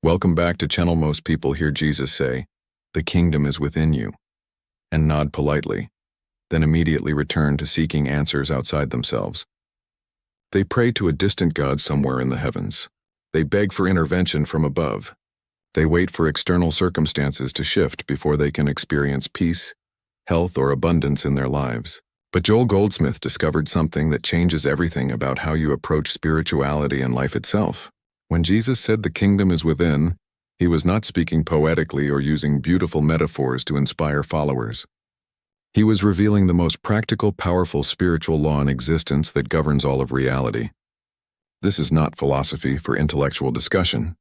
Welcome back to channel. Most people hear Jesus say, "The kingdom is within you," and nod politely, then immediately return to seeking answers outside themselves. They pray to a distant God somewhere in the heavens. They beg for intervention from above. They wait for external circumstances to shift before they can experience peace, health, or abundance in their lives. But Joel Goldsmith discovered something that changes everything about how you approach spirituality and life itself. When Jesus said the kingdom is within, he was not speaking poetically or using beautiful metaphors to inspire followers. He was revealing the most practical, powerful spiritual law in existence that governs all of reality. This is not philosophy for intellectual discussion.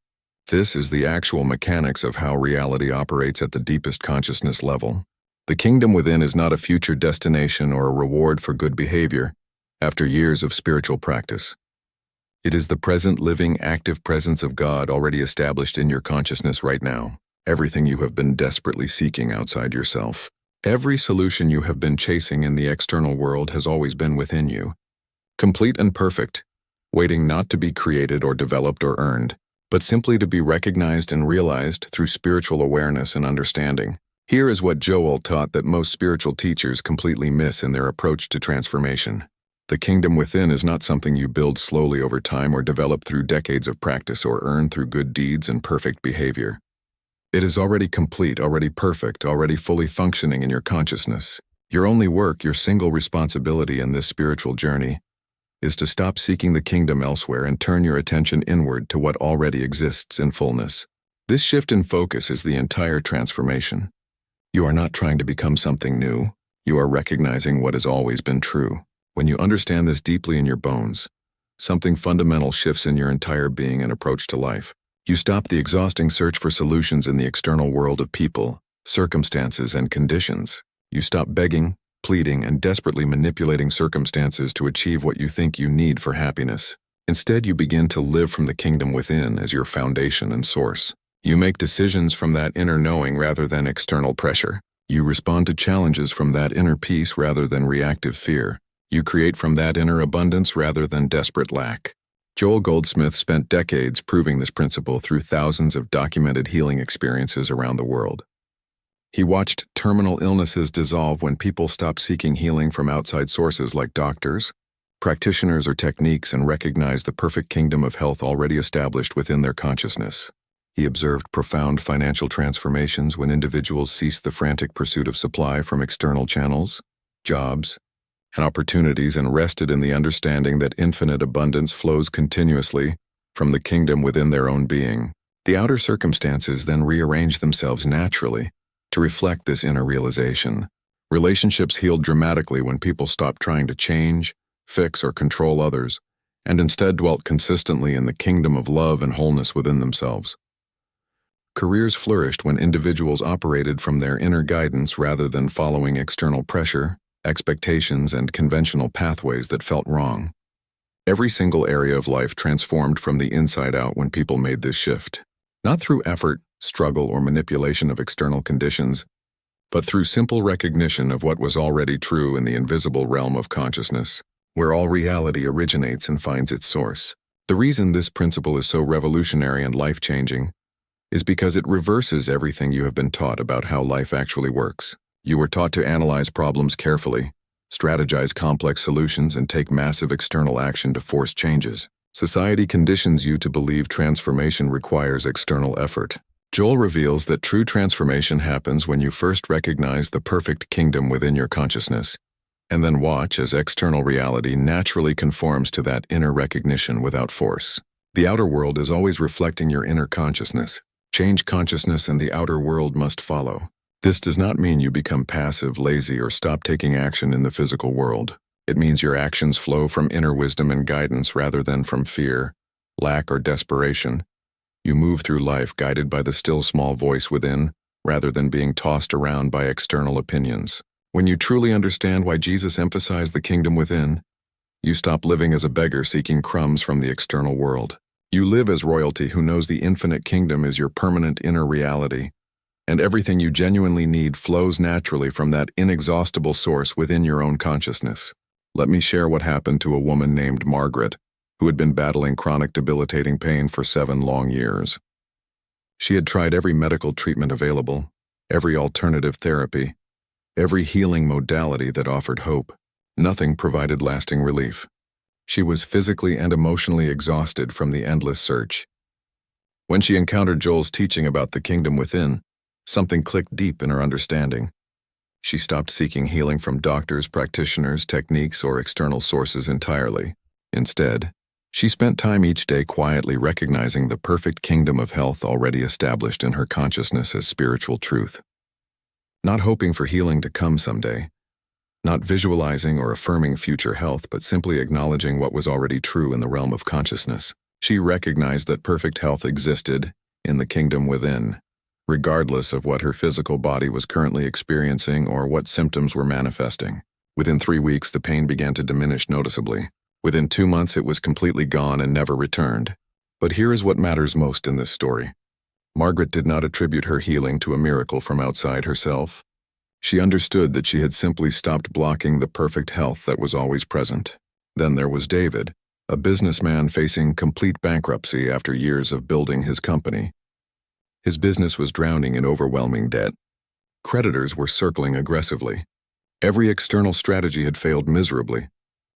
This is the actual mechanics of how reality operates at the deepest consciousness level. The kingdom within is not a future destination or a reward for good behavior after years of spiritual practice. It is the present, living, active presence of God already established in your consciousness right now. Everything you have been desperately seeking outside yourself. Every solution you have been chasing in the external world has always been within you. Complete and perfect, waiting not to be created or developed or earned, but simply to be recognized and realized through spiritual awareness and understanding. Here is what Joel taught that most spiritual teachers completely miss in their approach to transformation. The kingdom within is not something you build slowly over time or develop through decades of practice or earn through good deeds and perfect behavior. It is already complete, already perfect, already fully functioning in your consciousness. Your only work, your single responsibility in this spiritual journey, is to stop seeking the kingdom elsewhere and turn your attention inward to what already exists in fullness. This shift in focus is the entire transformation. You are not trying to become something new. You are recognizing what has always been true. When you understand this deeply in your bones, something fundamental shifts in your entire being and approach to life. You stop the exhausting search for solutions in the external world of people, circumstances, and conditions. You stop begging, pleading, and desperately manipulating circumstances to achieve what you think you need for happiness. Instead, you begin to live from the kingdom within as your foundation and source. You make decisions from that inner knowing rather than external pressure. You respond to challenges from that inner peace rather than reactive fear. You create from that inner abundance rather than desperate lack. Joel Goldsmith spent decades proving this principle through thousands of documented healing experiences around the world. He watched terminal illnesses dissolve when people stopped seeking healing from outside sources like doctors, practitioners, or techniques and recognized the perfect kingdom of health already established within their consciousness. He observed profound financial transformations when individuals ceased the frantic pursuit of supply from external channels, jobs, and opportunities and rested in the understanding that infinite abundance flows continuously from the kingdom within their own being. The outer circumstances then rearrange themselves naturally to reflect this inner realization. Relationships healed dramatically when people stopped trying to change, fix, or control others, and instead dwelt consistently in the kingdom of love and wholeness within themselves. Careers flourished when individuals operated from their inner guidance rather than following external pressure, expectations, and conventional pathways that felt wrong. Every single area of life transformed from the inside out when people made this shift, not through effort, struggle, or manipulation of external conditions, but through simple recognition of what was already true in the invisible realm of consciousness, where all reality originates and finds its source. The reason this principle is so revolutionary and life-changing is because it reverses everything you have been taught about how life actually works. You were taught to analyze problems carefully, strategize complex solutions, and take massive external action to force changes. Society conditions you to believe transformation requires external effort. Joel reveals that true transformation happens when you first recognize the perfect kingdom within your consciousness, and then watch as external reality naturally conforms to that inner recognition without force. The outer world is always reflecting your inner consciousness. Change consciousness and the outer world must follow. This does not mean you become passive, lazy, or stop taking action in the physical world. It means your actions flow from inner wisdom and guidance rather than from fear, lack, or desperation. You move through life guided by the still small voice within, rather than being tossed around by external opinions. When you truly understand why Jesus emphasized the kingdom within, you stop living as a beggar seeking crumbs from the external world. You live as royalty who knows the infinite kingdom is your permanent inner reality, and everything you genuinely need flows naturally from that inexhaustible source within your own consciousness. Let me share what happened to a woman named Margaret, who had been battling chronic debilitating pain for 7 long years. She had tried every medical treatment available, every alternative therapy, every healing modality that offered hope. Nothing provided lasting relief. She was physically and emotionally exhausted from the endless search. When she encountered Joel's teaching about the kingdom within, something clicked deep in her understanding. She stopped seeking healing from doctors, practitioners, techniques, or external sources entirely. Instead, she spent time each day quietly recognizing the perfect kingdom of health already established in her consciousness as spiritual truth. Not hoping for healing to come someday, not visualizing or affirming future health, but simply acknowledging what was already true in the realm of consciousness. She recognized that perfect health existed in the kingdom within, regardless of what her physical body was currently experiencing or what symptoms were manifesting. Within 3 weeks, the pain began to diminish noticeably. Within 2 months, it was completely gone and never returned. But here is what matters most in this story. Margaret did not attribute her healing to a miracle from outside herself. She understood that she had simply stopped blocking the perfect health that was always present. Then there was David, a businessman facing complete bankruptcy after years of building his company. His business was drowning in overwhelming debt. Creditors were circling aggressively. Every external strategy had failed miserably.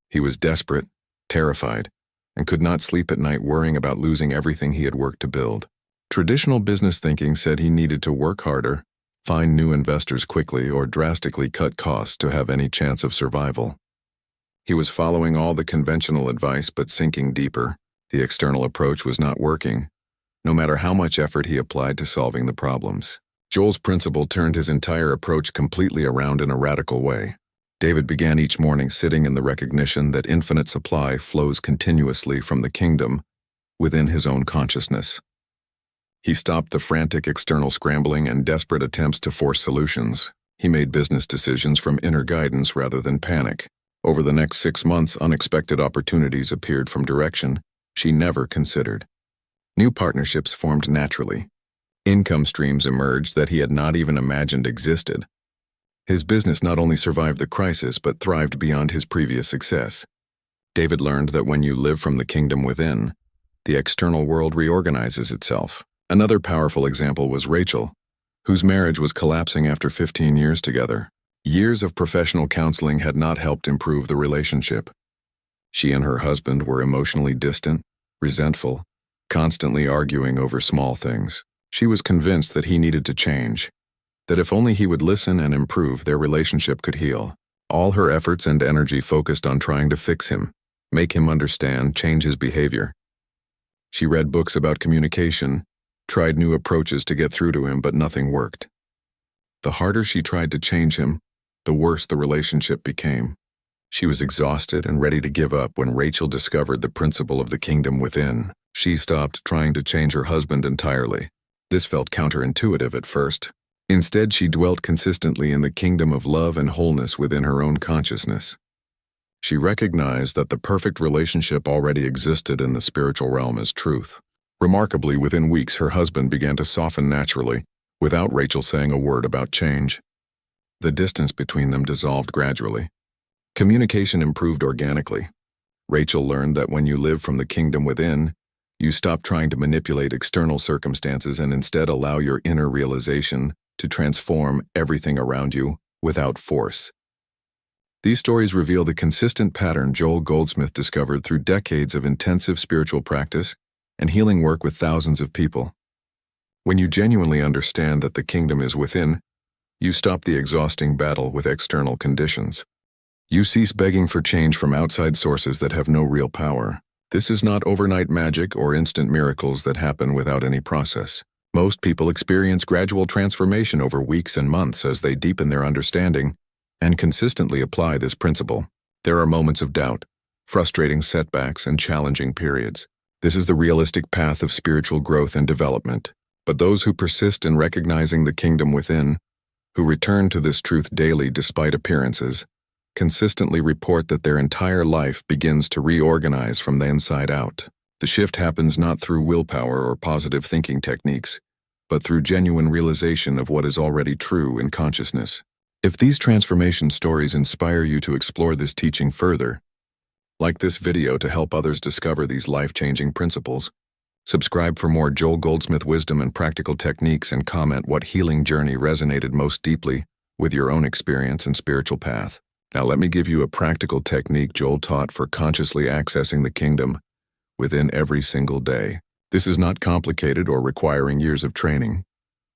He was desperate, terrified, and could not sleep at night worrying about losing everything he had worked to build. Traditional business thinking said he needed to work harder, find new investors quickly, or drastically cut costs to have any chance of survival. He was following all the conventional advice but sinking deeper. The external approach was not working, no matter how much effort he applied to solving the problems. Joel's principle turned his entire approach completely around in a radical way. David began each morning sitting in the recognition that infinite supply flows continuously from the kingdom within his own consciousness. He stopped the frantic external scrambling and desperate attempts to force solutions. He made business decisions from inner guidance rather than panic. Over the next 6 months, unexpected opportunities appeared from direction she never considered. New partnerships formed naturally. Income streams emerged that he had not even imagined existed. His business not only survived the crisis but thrived beyond his previous success. David learned that when you live from the kingdom within, the external world reorganizes itself. Another powerful example was Rachel, whose marriage was collapsing after 15 years together. Years of professional counseling had not helped improve the relationship. She and her husband were emotionally distant, resentful, constantly arguing over small things. She was convinced that he needed to change, that if only he would listen and improve, their relationship could heal. All her efforts and energy focused on trying to fix him, make him understand, change his behavior. She read books about communication, tried new approaches to get through to him, but nothing worked. The harder she tried to change him, the worse the relationship became. She was exhausted and ready to give up when Rachel discovered the principle of the kingdom within. She stopped trying to change her husband entirely. This felt counterintuitive at first. Instead, she dwelt consistently in the kingdom of love and wholeness within her own consciousness. She recognized that the perfect relationship already existed in the spiritual realm as truth. Remarkably, within weeks, her husband began to soften naturally, without Rachel saying a word about change. The distance between them dissolved gradually. Communication improved organically. Rachel learned that when you live from the kingdom within, you stop trying to manipulate external circumstances and instead allow your inner realization to transform everything around you without force. These stories reveal the consistent pattern Joel Goldsmith discovered through decades of intensive spiritual practice and healing work with thousands of people. When you genuinely understand that the kingdom is within, you stop the exhausting battle with external conditions. You cease begging for change from outside sources that have no real power. This is not overnight magic or instant miracles that happen without any process. Most people experience gradual transformation over weeks and months as they deepen their understanding and consistently apply this principle. There are moments of doubt, frustrating setbacks, and challenging periods. This is the realistic path of spiritual growth and development. But those who persist in recognizing the kingdom within, who return to this truth daily despite appearances, consistently report that their entire life begins to reorganize from the inside out. The shift happens not through willpower or positive thinking techniques, but through genuine realization of what is already true in consciousness. If these transformation stories inspire you to explore this teaching further, like this video to help others discover these life-changing principles, Subscribe for more Joel Goldsmith wisdom and practical techniques, and comment what healing journey resonated most deeply with your own experience and spiritual path. Now let me give you a practical technique Joel taught for consciously accessing the kingdom within every single day. This is not complicated or requiring years of training,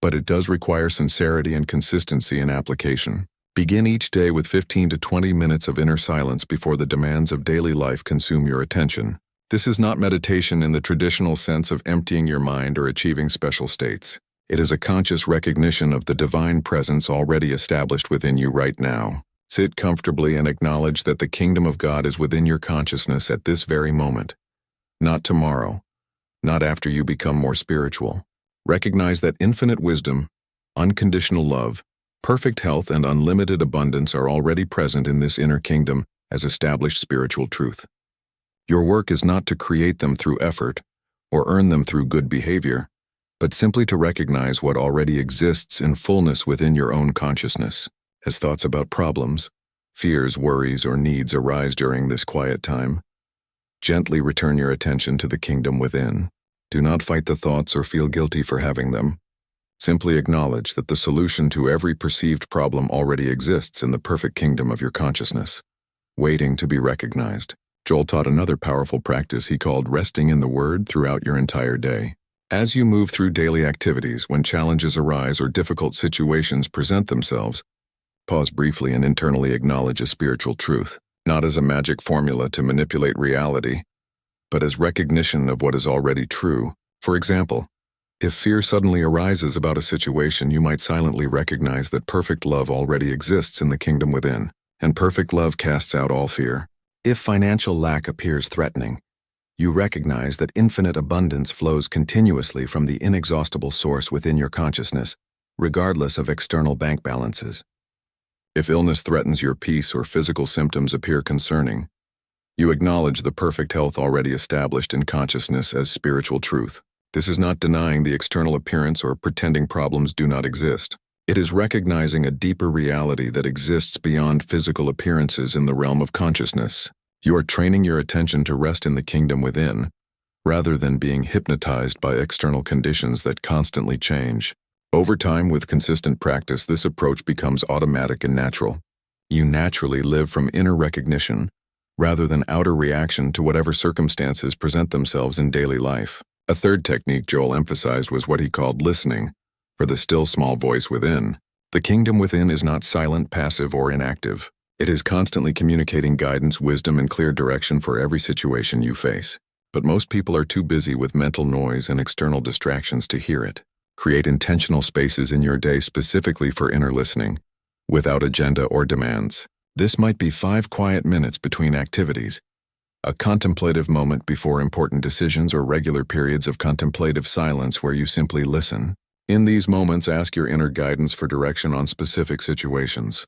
but it does require sincerity and consistency in application. Begin each day with 15 to 20 minutes of inner silence before the demands of daily life consume your attention. This is not meditation in the traditional sense of emptying your mind or achieving special states. It is a conscious recognition of the divine presence already established within you right now. Sit comfortably and acknowledge that the kingdom of God is within your consciousness at this very moment. Not tomorrow, not after you become more spiritual. Recognize that infinite wisdom, unconditional love, perfect health, and unlimited abundance are already present in this inner kingdom as established spiritual truth. Your work is not to create them through effort or earn them through good behavior, but simply to recognize what already exists in fullness within your own consciousness. As thoughts about problems, fears, worries, or needs arise during this quiet time, gently return your attention to the kingdom within. Do not fight the thoughts or feel guilty for having them. Simply acknowledge that the solution to every perceived problem already exists in the perfect kingdom of your consciousness, waiting to be recognized. Joel taught another powerful practice he called resting in the Word throughout your entire day. As you move through daily activities, when challenges arise or difficult situations present themselves, pause briefly and internally acknowledge a spiritual truth, not as a magic formula to manipulate reality, but as recognition of what is already true. For example, if fear suddenly arises about a situation, you might silently recognize that perfect love already exists in the kingdom within, and perfect love casts out all fear. If financial lack appears threatening, you recognize that infinite abundance flows continuously from the inexhaustible source within your consciousness, regardless of external bank balances. If illness threatens your peace or physical symptoms appear concerning, you acknowledge the perfect health already established in consciousness as spiritual truth. This is not denying the external appearance or pretending problems do not exist. It is recognizing a deeper reality that exists beyond physical appearances in the realm of consciousness. You are training your attention to rest in the kingdom within, rather than being hypnotized by external conditions that constantly change. Over time, with consistent practice, this approach becomes automatic and natural. You naturally live from inner recognition, rather than outer reaction to whatever circumstances present themselves in daily life. A third technique Joel emphasized was what he called listening for the still small voice within. The kingdom within is not silent, passive, or inactive. It is constantly communicating guidance, wisdom, and clear direction for every situation you face. But most people are too busy with mental noise and external distractions to hear it. Create intentional spaces in your day specifically for inner listening, without agenda or demands. This might be 5 quiet minutes between activities, a contemplative moment before important decisions, or regular periods of contemplative silence where you simply listen. In these moments, ask your inner guidance for direction on specific situations.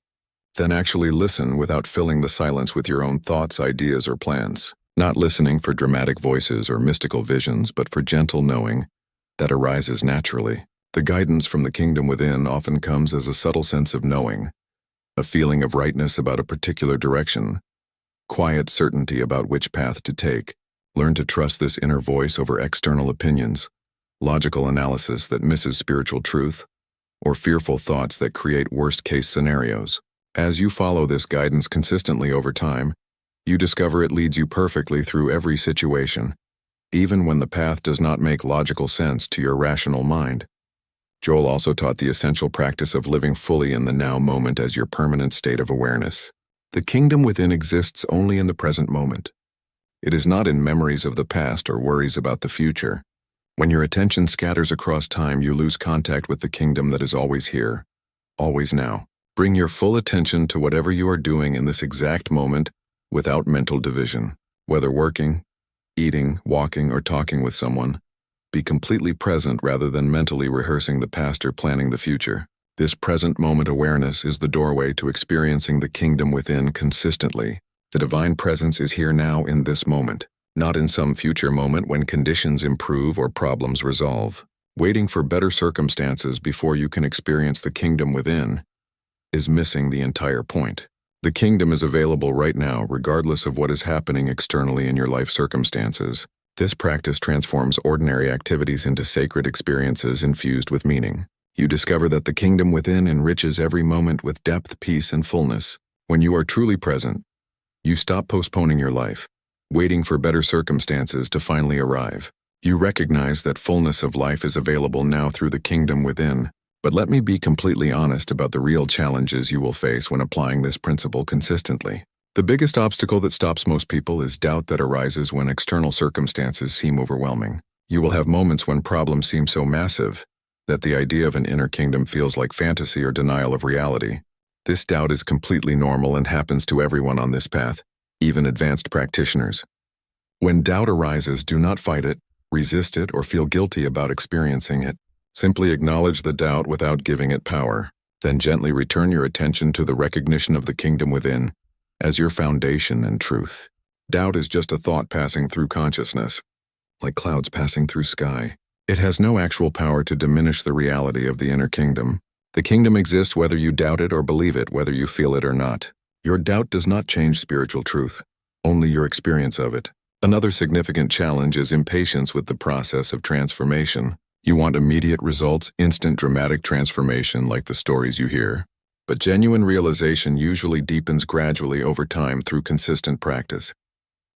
Then actually listen without filling the silence with your own thoughts, ideas, or plans. Not listening for dramatic voices or mystical visions, but for gentle knowing that arises naturally. The guidance from the kingdom within often comes as a subtle sense of knowing, a feeling of rightness about a particular direction, quiet certainty about which path to take. Learn to trust this inner voice over external opinions, logical analysis that misses spiritual truth, or fearful thoughts that create worst-case scenarios. As you follow this guidance consistently over time, you discover it leads you perfectly through every situation, even when the path does not make logical sense to your rational mind. Joel also taught the essential practice of living fully in the now moment as your permanent state of awareness. The kingdom within exists only in the present moment. It is not in memories of the past or worries about the future. When your attention scatters across time, you lose contact with the kingdom that is always here, always now. Bring your full attention to whatever you are doing in this exact moment without mental division. Whether working, eating, walking, or talking with someone, be completely present rather than mentally rehearsing the past or planning the future. This present moment awareness is the doorway to experiencing the kingdom within consistently. The divine presence is here now in this moment, not in some future moment when conditions improve or problems resolve. Waiting for better circumstances before you can experience the kingdom within is missing the entire point. The kingdom is available right now regardless of what is happening externally in your life circumstances. This practice transforms ordinary activities into sacred experiences infused with meaning. You discover that the kingdom within enriches every moment with depth, peace, and fullness. When you are truly present, you stop postponing your life, waiting for better circumstances to finally arrive. You recognize that fullness of life is available now through the kingdom within. But let me be completely honest about the real challenges you will face when applying this principle consistently. The biggest obstacle that stops most people is doubt that arises when external circumstances seem overwhelming. You will have moments when problems seem so massive that the idea of an inner kingdom feels like fantasy or denial of reality. This doubt is completely normal and happens to everyone on this path, even advanced practitioners. When doubt arises, do not fight it, resist it, or feel guilty about experiencing it. Simply acknowledge the doubt without giving it power. Then gently return your attention to the recognition of the kingdom within as your foundation and truth. Doubt is just a thought passing through consciousness, like clouds passing through sky. It has no actual power to diminish the reality of the inner kingdom. The kingdom exists whether you doubt it or believe it, whether you feel it or not. Your doubt does not change spiritual truth, only your experience of it. Another significant challenge is impatience with the process of transformation. You want immediate results, instant dramatic transformation like the stories you hear. But genuine realization usually deepens gradually over time through consistent practice.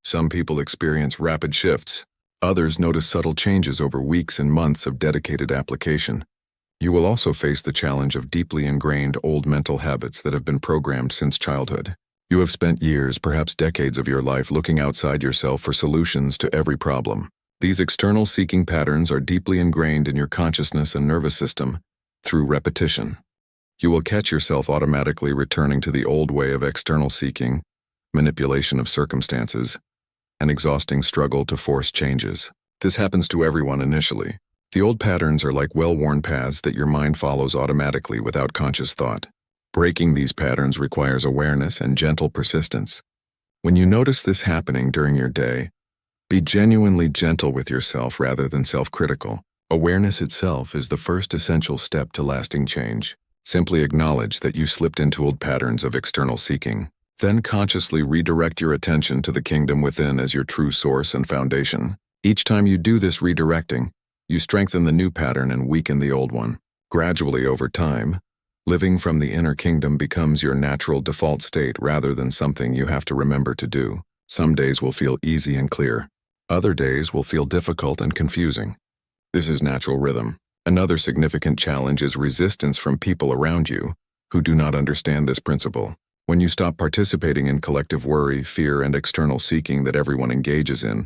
Some people experience rapid shifts. Others notice subtle changes over weeks and months of dedicated application. You will also face the challenge of deeply ingrained old mental habits that have been programmed since childhood. You have spent years, perhaps decades of your life looking outside yourself for solutions to every problem. These external seeking patterns are deeply ingrained in your consciousness and nervous system through repetition. You will catch yourself automatically returning to the old way of external seeking, manipulation of circumstances, and exhausting struggle to force changes. This happens to everyone initially. The old patterns are like well-worn paths that your mind follows automatically without conscious thought. Breaking these patterns requires awareness and gentle persistence. When you notice this happening during your day, be genuinely gentle with yourself rather than self-critical. Awareness itself is the first essential step to lasting change. Simply acknowledge that you slipped into old patterns of external seeking. Then consciously redirect your attention to the kingdom within as your true source and foundation. Each time you do this redirecting, you strengthen the new pattern and weaken the old one. Gradually over time, living from the inner kingdom becomes your natural default state rather than something you have to remember to do. Some days will feel easy and clear. Other days will feel difficult and confusing. This is natural rhythm. Another significant challenge is resistance from people around you who do not understand this principle. When you stop participating in collective worry, fear, and external seeking that everyone engages in,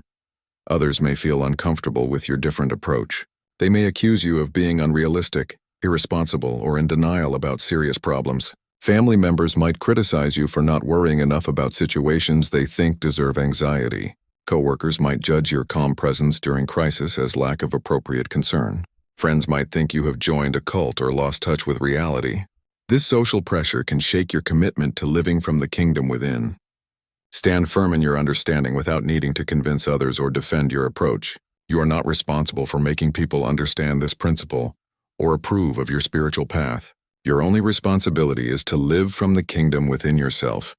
others may feel uncomfortable with your different approach. They may accuse you of being unrealistic, irresponsible, or in denial about serious problems. Family members might criticize you for not worrying enough about situations they think deserve anxiety. Coworkers might judge your calm presence during crisis as lack of appropriate concern. Friends might think you have joined a cult or lost touch with reality. This social pressure can shake your commitment to living from the kingdom within. Stand firm in your understanding without needing to convince others or defend your approach. You are not responsible for making people understand this principle or approve of your spiritual path. Your only responsibility is to live from the kingdom within yourself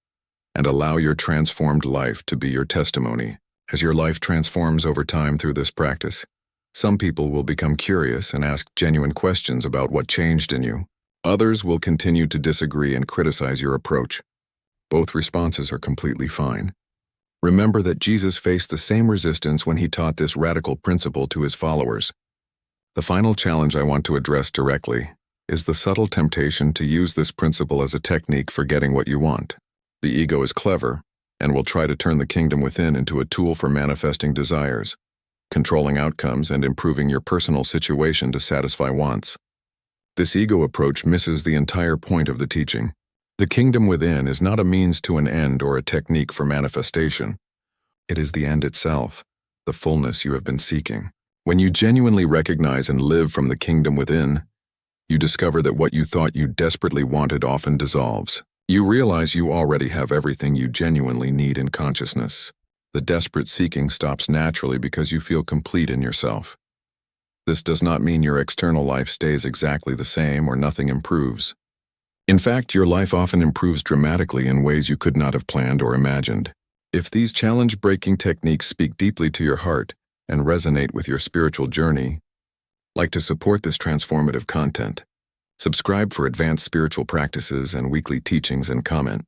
and allow your transformed life to be your testimony. As your life transforms over time through this practice, some people will become curious and ask genuine questions about what changed in you. Others will continue to disagree and criticize your approach. Both responses are completely fine. Remember that Jesus faced the same resistance when he taught this radical principle to his followers. The final challenge I want to address directly is the subtle temptation to use this principle as a technique for getting what you want. The ego is clever and will try to turn the kingdom within into a tool for manifesting desires, controlling outcomes, and improving your personal situation to satisfy wants. This ego approach misses the entire point of the teaching. The kingdom within is not a means to an end or a technique for manifestation. It is the end itself, the fullness you have been seeking. When you genuinely recognize and live from the kingdom within, you discover that what you thought you desperately wanted often dissolves. You realize you already have everything you genuinely need in consciousness. The desperate seeking stops naturally because you feel complete in yourself. This does not mean your external life stays exactly the same or nothing improves. In fact, your life often improves dramatically in ways you could not have planned or imagined. If these challenge-breaking techniques speak deeply to your heart and resonate with your spiritual journey, like to support this transformative content. Subscribe for advanced spiritual practices and weekly teachings, and comment,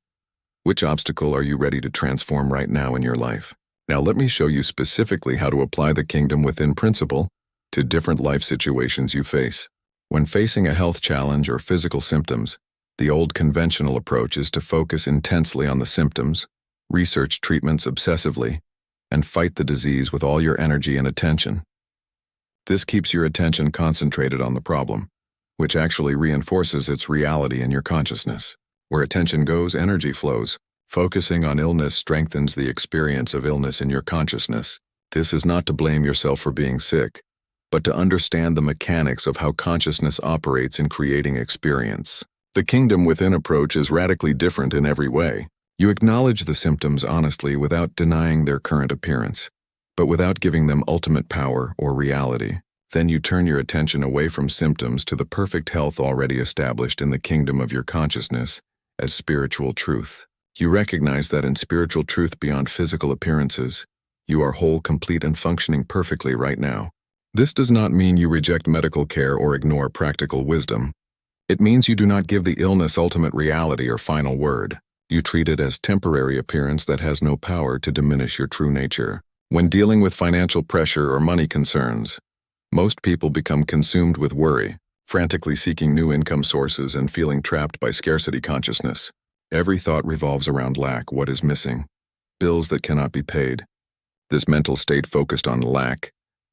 which obstacle are you ready to transform right now in your life? Now let me show you specifically how to apply the kingdom within principle to different life situations you face. When facing a health challenge or physical symptoms, the old conventional approach is to focus intensely on the symptoms, research treatments obsessively, and fight the disease with all your energy and attention. This keeps your attention concentrated on the problem, which actually reinforces its reality in your consciousness. Where attention goes, energy flows. Focusing on illness strengthens the experience of illness in your consciousness. This is not to blame yourself for being sick, but to understand the mechanics of how consciousness operates in creating experience. The kingdom within approach is radically different in every way. You acknowledge the symptoms honestly without denying their current appearance, but without giving them ultimate power or reality. Then you turn your attention away from symptoms to the perfect health already established in the kingdom of your consciousness as spiritual truth. You recognize that in spiritual truth beyond physical appearances, you are whole, complete, and functioning perfectly right now. This does not mean you reject medical care or ignore practical wisdom. It means you do not give the illness ultimate reality or final word. You treat it as temporary appearance that has no power to diminish your true nature. When dealing with financial pressure or money concerns, most people become consumed with worry, frantically seeking new income sources and feeling trapped by scarcity consciousness. Every thought revolves around lack, what is missing, bills that cannot be paid. This mental state focused on lack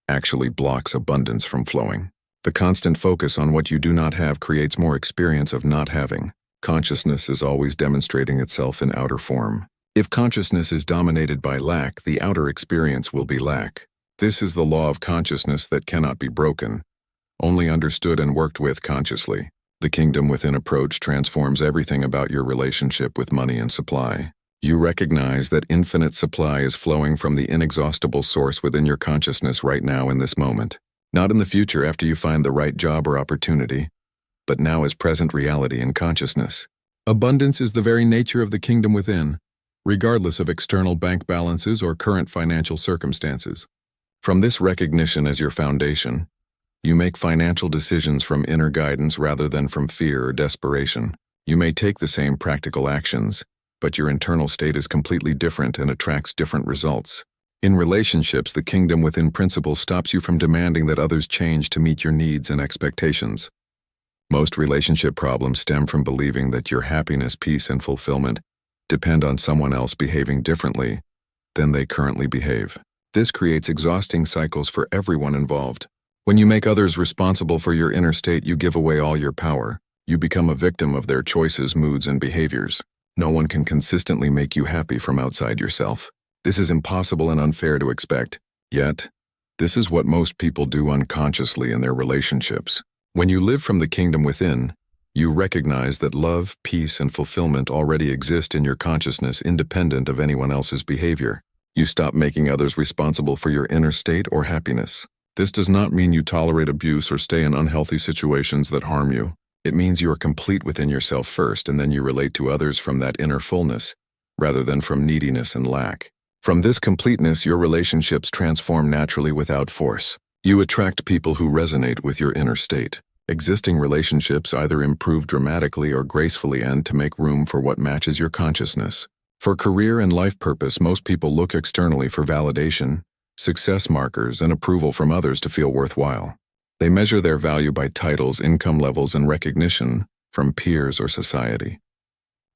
actually blocks abundance from flowing. The constant focus on what you do not have creates more experience of not having. Consciousness is always demonstrating itself in outer form. If consciousness is dominated by lack, the outer experience will be lack. This is the law of consciousness that cannot be broken, only understood and worked with consciously. The kingdom within approach transforms everything about your relationship with money and supply. You recognize that infinite supply is flowing from the inexhaustible source within your consciousness right now in this moment. Not in the future after you find the right job or opportunity, but now as present reality in consciousness. Abundance is the very nature of the kingdom within, regardless of external bank balances or current financial circumstances. From this recognition as your foundation, you make financial decisions from inner guidance rather than from fear or desperation. You may take the same practical actions, but your internal state is completely different and attracts different results. In relationships, the kingdom within principle stops you from demanding that others change to meet your needs and expectations. Most relationship problems stem from believing that your happiness, peace, and fulfillment depend on someone else behaving differently than they currently behave. This creates exhausting cycles for everyone involved. When you make others responsible for your inner state, you give away all your power. You become a victim of their choices, moods, and behaviors. No one can consistently make you happy from outside yourself. This is impossible and unfair to expect. Yet, this is what most people do unconsciously in their relationships. When you live from the kingdom within, you recognize that love, peace, and fulfillment already exist in your consciousness independent of anyone else's behavior. You stop making others responsible for your inner state or happiness. This does not mean you tolerate abuse or stay in unhealthy situations that harm you. It means you are complete within yourself first, and then you relate to others from that inner fullness, rather than from neediness and lack. From this completeness, your relationships transform naturally without force. You attract people who resonate with your inner state. Existing relationships either improve dramatically or gracefully end to make room for what matches your consciousness. For career and life purpose, most people look externally for validation, success markers, and approval from others to feel worthwhile. They measure their value by titles, income levels, and recognition from peers or society.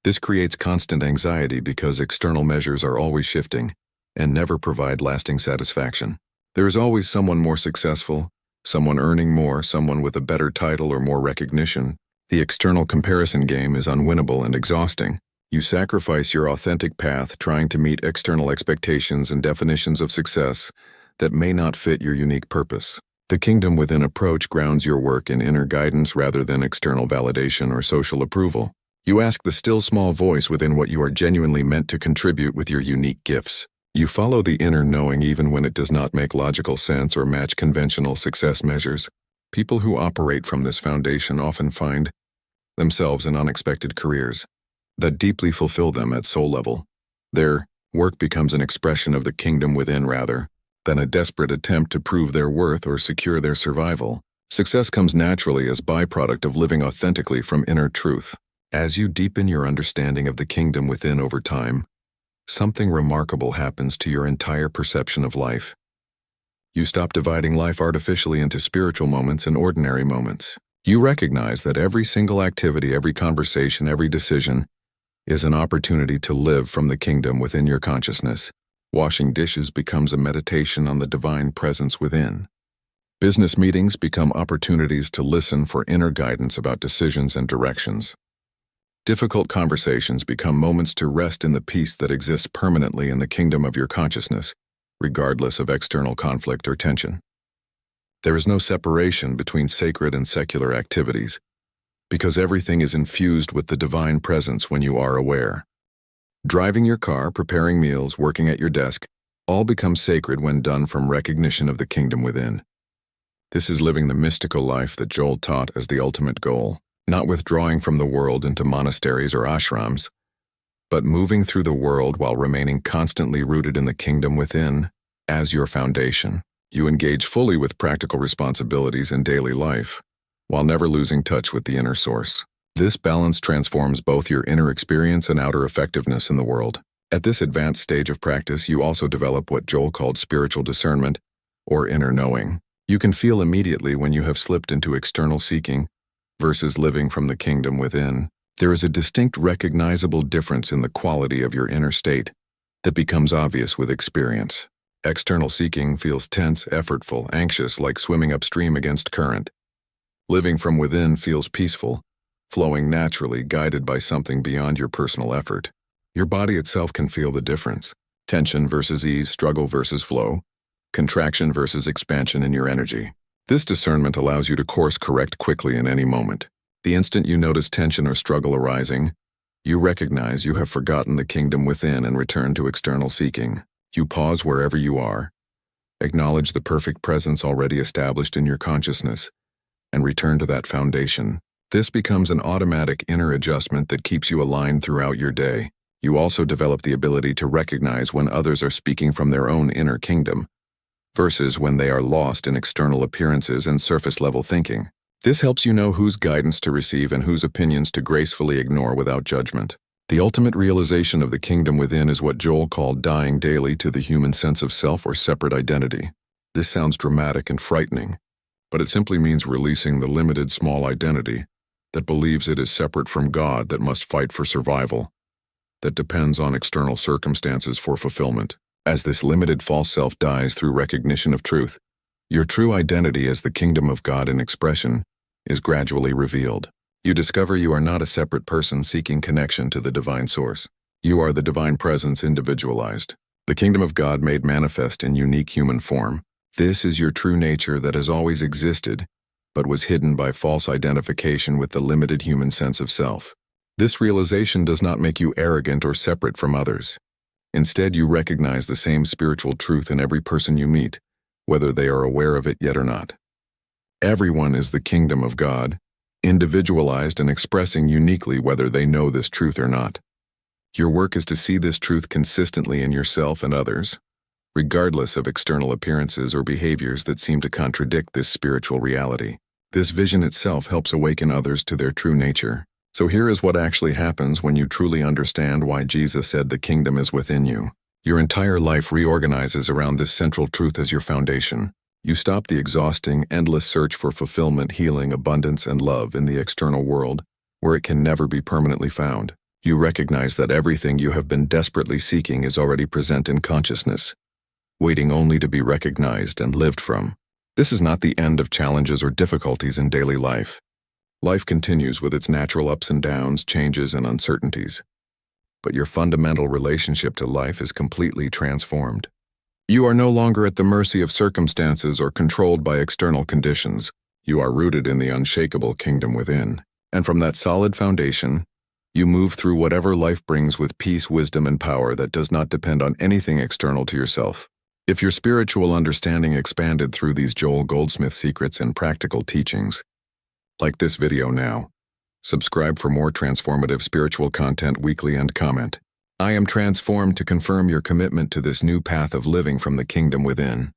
This creates constant anxiety because external measures are always shifting and never provide lasting satisfaction. There is always someone more successful, someone earning more, someone with a better title or more recognition. The external comparison game is unwinnable and exhausting. You sacrifice your authentic path trying to meet external expectations and definitions of success that may not fit your unique purpose. The kingdom within approach grounds your work in inner guidance rather than external validation or social approval. You ask the still small voice within what you are genuinely meant to contribute with your unique gifts. You follow the inner knowing even when it does not make logical sense or match conventional success measures. People who operate from this foundation often find themselves in unexpected careers that deeply fulfill them at soul level. Their work becomes an expression of the kingdom within rather than a desperate attempt to prove their worth or secure their survival. Success comes naturally as byproduct of living authentically from inner truth. As you deepen your understanding of the kingdom within over time, something remarkable happens to your entire perception of life. You stop dividing life artificially into spiritual moments and ordinary moments. You recognize that every single activity, every conversation, every decision is an opportunity to live from the kingdom within your consciousness. Washing dishes becomes a meditation on the divine presence within. Business meetings become opportunities to listen for inner guidance about decisions and directions. Difficult conversations become moments to rest in the peace that exists permanently in the kingdom of your consciousness, regardless of external conflict or tension. There is no separation between sacred and secular activities, because everything is infused with the divine presence when you are aware. Driving your car, preparing meals, working at your desk, all become sacred when done from recognition of the kingdom within. This is living the mystical life that Joel taught as the ultimate goal, not withdrawing from the world into monasteries or ashrams, but moving through the world while remaining constantly rooted in the kingdom within as your foundation. You engage fully with practical responsibilities in daily life, while never losing touch with the inner source. This balance transforms both your inner experience and outer effectiveness in the world. At this advanced stage of practice, you also develop what Joel called spiritual discernment, or inner knowing. You can feel immediately when you have slipped into external seeking versus living from the kingdom within. There is a distinct recognizable difference in the quality of your inner state that becomes obvious with experience. External seeking feels tense, effortful, anxious, like swimming upstream against current. Living from within feels peaceful, flowing naturally, guided by something beyond your personal effort. Your body itself can feel the difference. Tension versus ease, struggle versus flow, contraction versus expansion in your energy. This discernment allows you to course correct quickly in any moment. The instant you notice tension or struggle arising, you recognize you have forgotten the kingdom within and return to external seeking. You pause wherever you are, acknowledge the perfect presence already established in your consciousness, and return to that foundation. This becomes an automatic inner adjustment that keeps you aligned throughout your day. You also develop the ability to recognize when others are speaking from their own inner kingdom, versus when they are lost in external appearances and surface-level thinking. This helps you know whose guidance to receive and whose opinions to gracefully ignore without judgment. The ultimate realization of the kingdom within is what Joel called dying daily to the human sense of self or separate identity. This sounds dramatic and frightening, but it simply means releasing the limited small identity that believes it is separate from God, that must fight for survival, that depends on external circumstances for fulfillment. As this limited false self dies through recognition of truth, your true identity as the kingdom of God in expression is gradually revealed. You discover you are not a separate person seeking connection to the divine source. You are the divine presence individualized, the kingdom of God made manifest in unique human form. This is your true nature that has always existed, but was hidden by false identification with the limited human sense of self. This realization does not make you arrogant or separate from others. Instead, you recognize the same spiritual truth in every person you meet, whether they are aware of it yet or not. Everyone is the kingdom of God, individualized and expressing uniquely whether they know this truth or not. Your work is to see this truth consistently in yourself and others, regardless of external appearances or behaviors that seem to contradict this spiritual reality. This vision itself helps awaken others to their true nature. So here is what actually happens when you truly understand why Jesus said the kingdom is within you. Your entire life reorganizes around this central truth as your foundation. You stop the exhausting, endless search for fulfillment, healing, abundance, and love in the external world, where it can never be permanently found. You recognize that everything you have been desperately seeking is already present in consciousness, waiting only to be recognized and lived from. This is not the end of challenges or difficulties in daily life. Life continues with its natural ups and downs, changes and uncertainties. But your fundamental relationship to life is completely transformed. You are no longer at the mercy of circumstances or controlled by external conditions. You are rooted in the unshakable kingdom within. And from that solid foundation, you move through whatever life brings with peace, wisdom, and power that does not depend on anything external to yourself. If your spiritual understanding expanded through these Joel Goldsmith secrets and practical teachings, like this video now. Subscribe for more transformative spiritual content weekly and comment. I am transformed to confirm your commitment to this new path of living from the kingdom within.